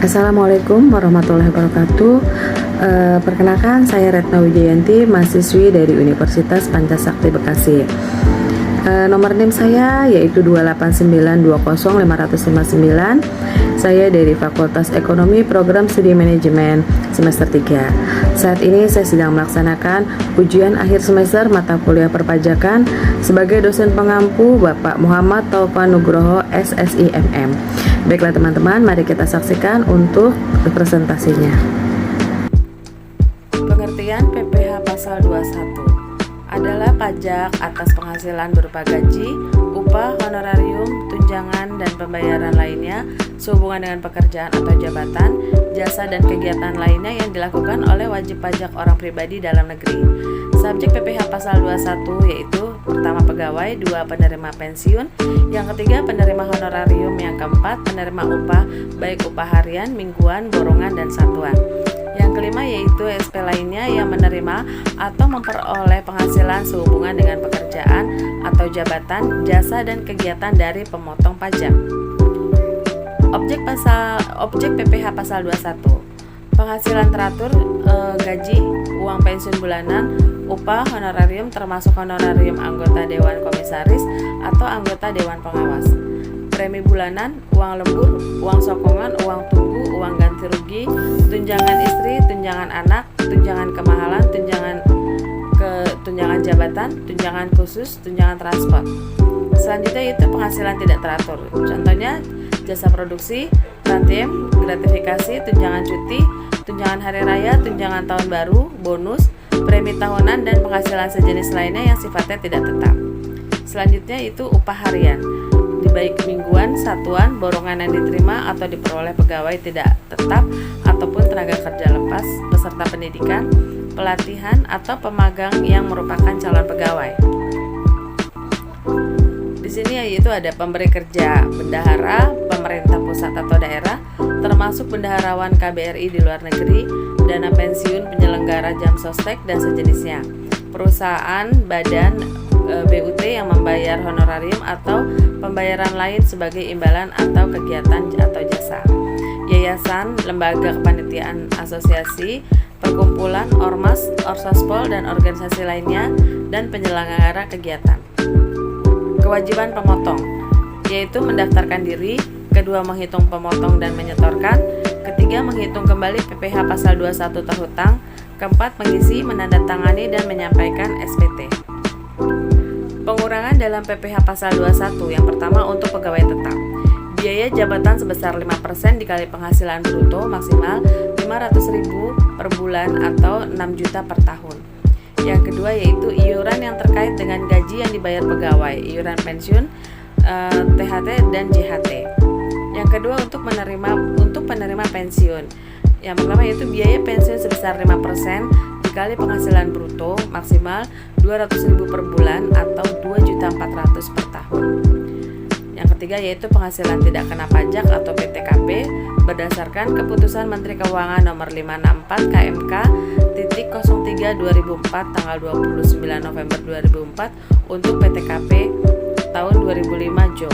Assalamualaikum warahmatullahi wabarakatuh. Perkenalkan, saya Retna Wijayanti, mahasiswi dari Universitas Pancasakti Bekasi. Nomor NIM saya yaitu 289205559. Saya dari Fakultas Ekonomi Program Studi Manajemen semester 3. Saat ini saya sedang melaksanakan ujian akhir semester mata kuliah perpajakan sebagai dosen pengampu Bapak Muhammad Taufan Nugroho SSI MM. Baiklah teman-teman, mari kita saksikan untuk presentasinya. Pengertian PPh pasal 21 adalah pajak atas penghasilan berupa gaji, upah, honorarium, tunjangan, dan pembayaran lainnya sehubungan dengan pekerjaan atau jabatan, jasa, dan kegiatan lainnya yang dilakukan oleh wajib pajak orang pribadi dalam negeri. Subjek PPh pasal 21 yaitu pertama pegawai, dua penerima pensiun, yang ketiga penerima honorarium, yang keempat penerima upah baik upah harian, mingguan, borongan, dan satuan. Yang kelima yaitu SP lainnya yang menerima atau memperoleh penghasilan sehubungan dengan pekerjaan atau jabatan, jasa, dan kegiatan dari pemotong pajak. Objek PPh pasal 21. Penghasilan teratur, gaji, uang pensiun bulanan, upah, honorarium termasuk honorarium anggota Dewan Komisaris atau anggota Dewan Pengawas. Premi bulanan, uang lembur, uang sokongan, uang tunggu, uang ganti rugi, tunjangan istri, tunjangan anak, tunjangan kemahalan, tunjangan jabatan, tunjangan khusus, tunjangan transport. Selanjutnya itu penghasilan tidak teratur. Contohnya jasa produksi, tantiem, gratifikasi, tunjangan cuti, tunjangan hari raya, tunjangan tahun baru, bonus, premi tahunan, dan penghasilan sejenis lainnya yang sifatnya tidak tetap. Selanjutnya itu upah harian, baik mingguan, satuan, borongan yang diterima atau diperoleh pegawai tidak tetap ataupun tenaga kerja lepas, peserta pendidikan, pelatihan, atau pemagang yang merupakan calon pegawai. Di sini yaitu ada pemberi kerja, bendahara, pemerintah pusat atau daerah, termasuk bendaharawan KBRI di luar negeri, dana pensiun penyelenggara jam sostek dan sejenisnya, perusahaan, badan, BUT yang membayar honorarium atau pembayaran lain sebagai imbalan atau kegiatan atau jasa, yayasan, lembaga kepanitiaan, asosiasi, perkumpulan, ormas, orsaspol, dan organisasi lainnya, dan penyelenggara kegiatan. Kewajiban pemotong yaitu mendaftarkan diri, kedua menghitung pemotong dan menyetorkan, ketiga menghitung kembali PPh pasal 21 terhutang, keempat mengisi, menandatangani, dan menyampaikan SPT. Pengurangan dalam PPh pasal 21 yang pertama untuk pegawai tetap. Biaya jabatan sebesar 5% dikali penghasilan bruto maksimal 500.000 per bulan atau 6 juta per tahun. Yang kedua yaitu iuran yang terkait dengan gaji yang dibayar pegawai, iuran pensiun, THT, dan JHT. Yang kedua untuk penerima pensiun. Yang pertama yaitu biaya pensiun sebesar 5% dikali penghasilan bruto maksimal 200.000 per bulan atau 2.400.000 per tahun. Yang ketiga yaitu penghasilan tidak kena pajak atau PTKP berdasarkan Keputusan Menteri Keuangan Nomor 564 KMK titik 03 2004 tanggal 29 November 2004 untuk PTKP tahun 2005 JO.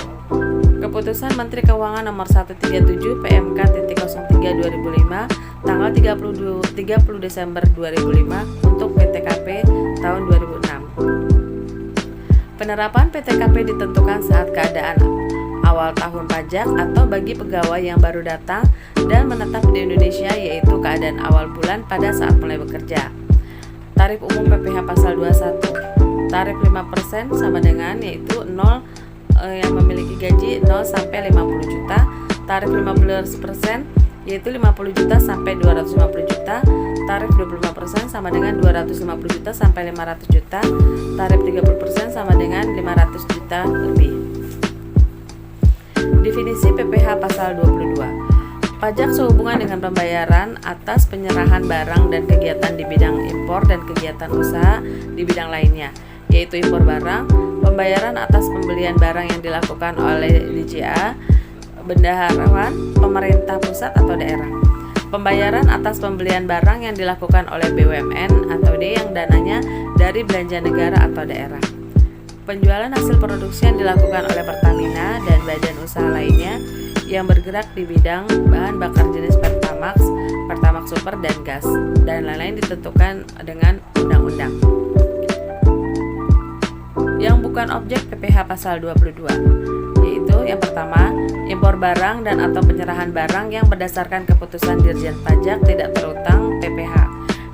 Keputusan Menteri Keuangan Nomor 137 PMK titik 03 2005 tanggal 30 Desember 2005 untuk PTKP tahun 2006. Penerapan PTKP ditentukan saat keadaan awal tahun pajak atau bagi pegawai yang baru datang dan menetap di Indonesia yaitu keadaan awal bulan pada saat mulai bekerja. Tarif umum PPh pasal 21. Tarif 5% sama dengan yaitu 0 yang memiliki gaji 0 sampai 50 juta. Tarif 15% yaitu 50 juta sampai 250 juta. Tarif 25% sama dengan 250 juta sampai 500 juta. Tarif 30% sama dengan 500 juta lebih. Definisi PPh pasal 22. Pajak sehubungan dengan pembayaran atas penyerahan barang dan kegiatan di bidang impor dan kegiatan usaha di bidang lainnya, yaitu impor barang, pembayaran atas pembelian barang yang dilakukan oleh DJA, bendaharawan, pemerintah pusat atau daerah. Pembayaran atas pembelian barang yang dilakukan oleh BUMN atau D yang dananya dari belanja negara atau daerah. Penjualan hasil produksi yang dilakukan oleh Pertamina dan badan usaha lainnya yang bergerak di bidang bahan bakar jenis Pertamax, Pertamax Super, dan gas, dan lain-lain ditentukan dengan undang-undang. Yang bukan objek PPh pasal 22, yaitu yang pertama, impor barang dan atau penyerahan barang yang berdasarkan keputusan Dirjen Pajak tidak terutang PPh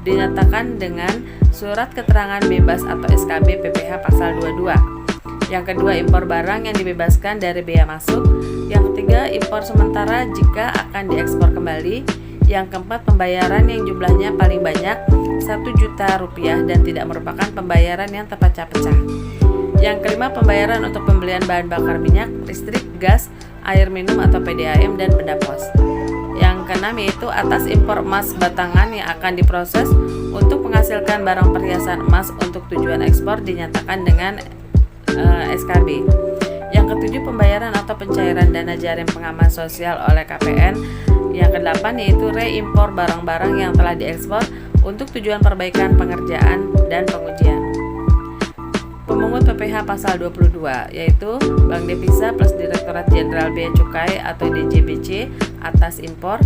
dinyatakan dengan surat keterangan bebas atau SKB PPh pasal 22. Yang kedua, impor barang yang dibebaskan dari bea masuk. Yang ketiga, impor sementara jika akan diekspor kembali. Yang keempat, pembayaran yang jumlahnya paling banyak 1 juta rupiah dan tidak merupakan pembayaran yang terpecah-pecah. Yang kelima, pembayaran untuk pembelian bahan bakar minyak, listrik, gas, air minum atau PDAM dan benda pos. Yang keenam yaitu atas impor emas batangan yang akan diproses untuk menghasilkan barang perhiasan emas untuk tujuan ekspor dinyatakan dengan SKB. Yang ketujuh, pembayaran atau pencairan dana jaring pengaman sosial oleh KPN. Yang kedelapan yaitu reimpor barang-barang yang telah diekspor untuk tujuan perbaikan pengerjaan dan pengujian. Pemungut PPh pasal 22 yaitu Bank Devisa plus Direktorat Jenderal Bea Cukai atau DJBC atas impor.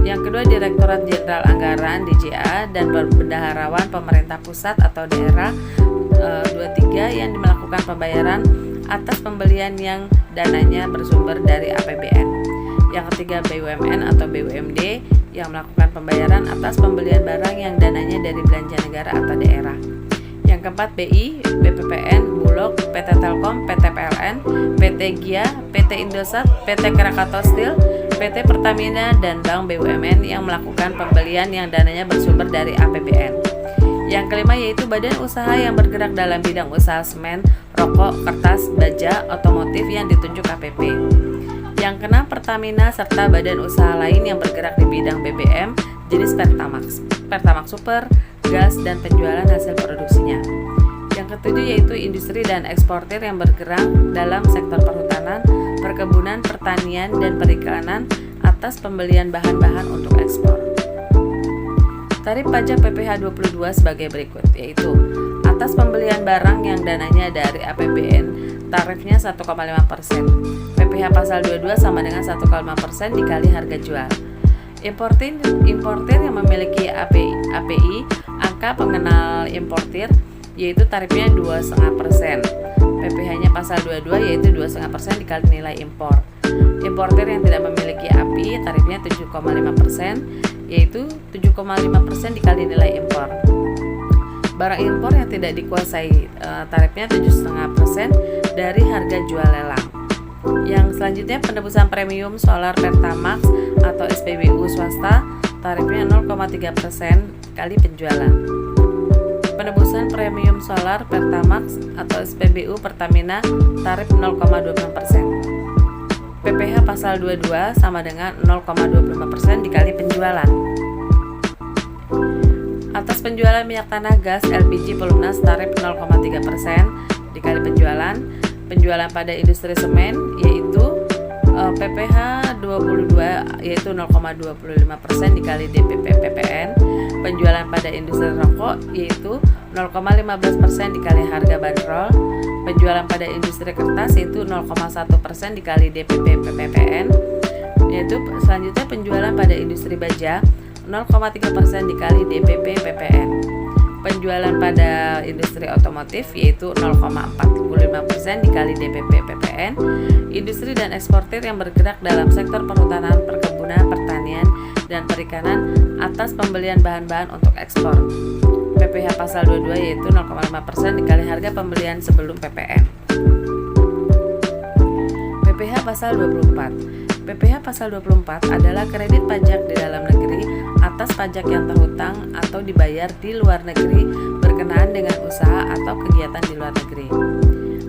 Yang kedua, Direktorat Jenderal Anggaran DJA dan Bendaharawan Pemerintah Pusat atau daerah 23 yang melakukan pembayaran atas pembelian yang dananya bersumber dari APBN. Yang ketiga, BUMN atau BUMD yang melakukan pembayaran atas pembelian barang yang dananya dari belanja negara atau daerah. Yang keempat, BI, BPPN, Bulog, PT Telkom, PT PLN, PT GIA, PT Indosat, PT Krakatau Steel, PT Pertamina, dan Bank BUMN yang melakukan pembelian yang dananya bersumber dari APBN. Yang kelima yaitu badan usaha yang bergerak dalam bidang usaha semen, rokok, kertas, baja, otomotif yang ditunjuk KPP. Yang keenam, Pertamina serta badan usaha lain yang bergerak di bidang BBM jenis Pertamax, Pertamax Super, gas, dan penjualan hasil produksinya. Yang ketujuh yaitu industri dan eksportir yang bergerak dalam sektor perhutanan, perkebunan, pertanian, dan periklanan atas pembelian bahan-bahan untuk ekspor. Tarif pajak PPh 22 sebagai berikut, yaitu atas pembelian barang yang dananya dari APBN tarifnya 1,5%. PPh pasal 22 sama dengan 1,5% dikali harga jual. Importir yang memiliki API angka pengenal importir yaitu tarifnya 2,5%. PPh-nya pasal 22 yaitu 2,5% dikali nilai impor. Importir yang tidak memiliki API tarifnya 7,5% yaitu 7,5% dikali nilai impor. Barang impor yang tidak dikuasai tarifnya 7,5% dari harga jual lelang. Yang selanjutnya, penebusan premium solar Pertamax atau SPBU swasta tarifnya 0,3% kali penjualan. Penebusan premium solar Pertamax atau SPBU Pertamina tarif 0,25%. PPh pasal 22 sama dengan 0,25% dikali penjualan. Atas penjualan minyak tanah gas LPG Pelunas tarif 0,3% dikali penjualan. Penjualan pada industri semen yaitu PPh 22 yaitu 0,25% dikali DPP PPN. Penjualan pada industri rokok yaitu 0,15% dikali harga bandrol. Penjualan pada industri kertas yaitu 0,1% dikali DPP PPN. Yaitu selanjutnya penjualan pada industri baja 0,3% dikali DPP PPN. Penjualan pada industri otomotif yaitu 0,45% dikali DPP PPN. Industri dan eksportir yang bergerak dalam sektor perhutanan, perkebunan, pertanian, dan perikanan atas pembelian bahan-bahan untuk ekspor. PPh pasal 22 yaitu 0,5% dikali harga pembelian sebelum PPN. PPh pasal 24. PPh pasal 24 adalah kredit pajak di dalam negeri atas pajak yang terhutang atau dibayar di luar negeri berkenaan dengan usaha atau kegiatan di luar negeri.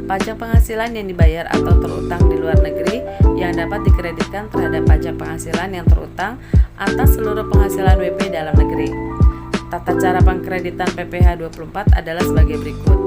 Pajak penghasilan yang dibayar atau terutang di luar negeri yang dapat dikreditkan terhadap pajak penghasilan yang terutang atas seluruh penghasilan WP dalam negeri. Tata cara pengkreditan PPh 24 adalah sebagai berikut.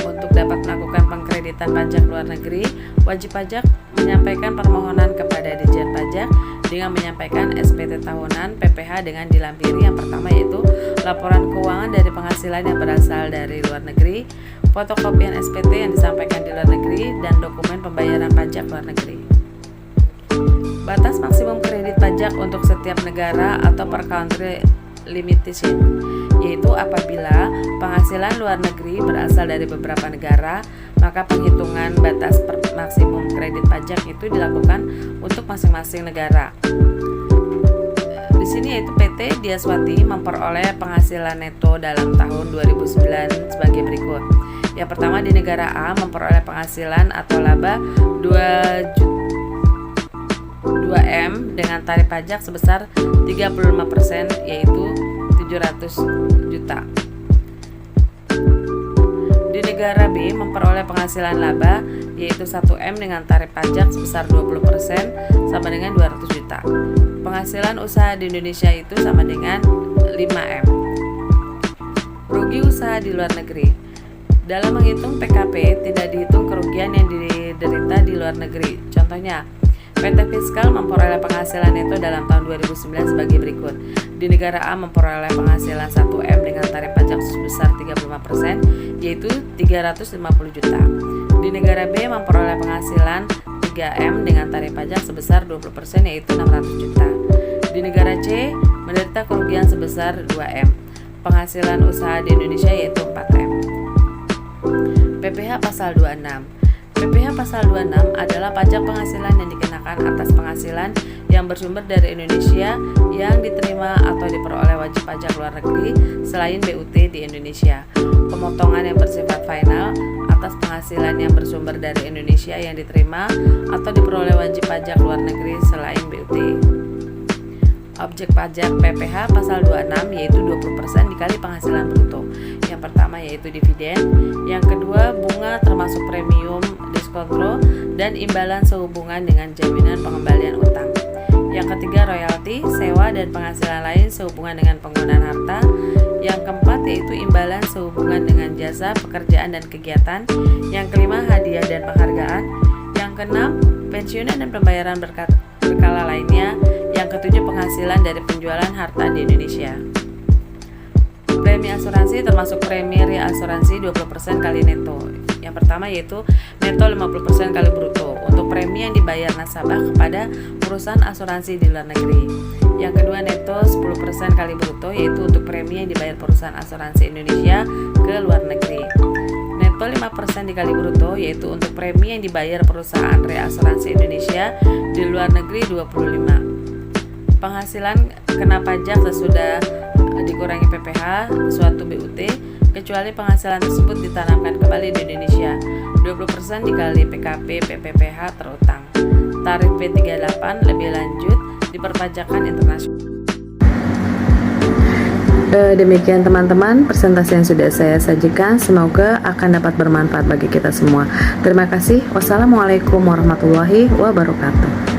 Untuk dapat melakukan pengkreditan pajak luar negeri, wajib pajak menyampaikan permohonan kepada Ditjen Pajak dengan menyampaikan SPT tahunan PPh dengan dilampiri yang pertama yaitu laporan keuangan dari penghasilan yang berasal dari luar negeri, fotokopian SPT yang disampaikan di luar negeri, dan dokumen pembayaran pajak luar negeri. Batas maksimum kredit pajak untuk setiap negara atau per country limitation, yaitu apabila penghasilan luar negeri berasal dari beberapa negara, maka penghitungan batas maksimum kredit pajak itu dilakukan untuk masing-masing negara. Di sini yaitu PT Diaswati memperoleh penghasilan neto dalam tahun 2009 sebagai berikut. Yang pertama, di negara A memperoleh penghasilan atau laba 2M dengan tarif pajak sebesar 35%, yaitu 700 juta. Di negara B memperoleh penghasilan laba yaitu 1M dengan tarif pajak sebesar 20%, sama dengan 200 juta. Penghasilan usaha di Indonesia itu sama dengan 5M. Rugi usaha di luar negeri. Dalam menghitung PKP tidak dihitung kerugian yang diderita di luar negeri. Contohnya, PT Fiskal memperoleh penghasilan neto dalam tahun 2009 sebagai berikut. Di negara A memperoleh penghasilan 1M dengan tarif pajak sebesar 35%, yaitu 350 juta. Di negara B memperoleh penghasilan 3M dengan tarif pajak sebesar 20%, yaitu 600 juta. Di negara C menderita kerugian sebesar 2M. Penghasilan usaha di Indonesia yaitu 4M. PPh pasal 26. PPh pasal 26 adalah pajak penghasilan yang dikenakan atas penghasilan yang bersumber dari Indonesia yang diterima atau diperoleh wajib pajak luar negeri selain BUT di Indonesia. Pemotongan yang bersifat final atas penghasilan yang bersumber dari Indonesia yang diterima atau diperoleh wajib pajak luar negeri selain BUT. Objek pajak PPh pasal 26 yaitu 20% dikali penghasilan bruto. Yang pertama yaitu dividen, yang kedua bunga termasuk premium, diskontro, dan imbalan sehubungan dengan jaminan pengembalian utang. Yang ketiga royalti, sewa, dan penghasilan lain sehubungan dengan penggunaan harta. Yang keempat yaitu imbalan sehubungan dengan jasa, pekerjaan, dan kegiatan. Yang kelima hadiah dan penghargaan. Yang keenam pensiunan dan pembayaran berkala lainnya. Yang ketujuh penghasilan dari penjualan harta di Indonesia. Premi asuransi termasuk premi reasuransi 20% kali neto. Yang pertama yaitu neto 50% kali bruto untuk premi yang dibayar nasabah kepada perusahaan asuransi di luar negeri. Yang kedua neto 10% kali bruto yaitu untuk premi yang dibayar perusahaan asuransi Indonesia ke luar negeri. Neto 5% dikali bruto yaitu untuk premi yang dibayar perusahaan reasuransi Indonesia di luar negeri 25. Penghasilan kena pajak sesudah dikurangi PPh suatu BUT kecuali penghasilan tersebut ditanamkan kembali di Indonesia. 20% dikali PKP PPPH terutang. Tarif P38 lebih lanjut di perpajakan internasional. Demikian teman-teman presentasi yang sudah saya sajikan, semoga akan dapat bermanfaat bagi kita semua. Terima kasih. Wassalamualaikum warahmatullahi wabarakatuh.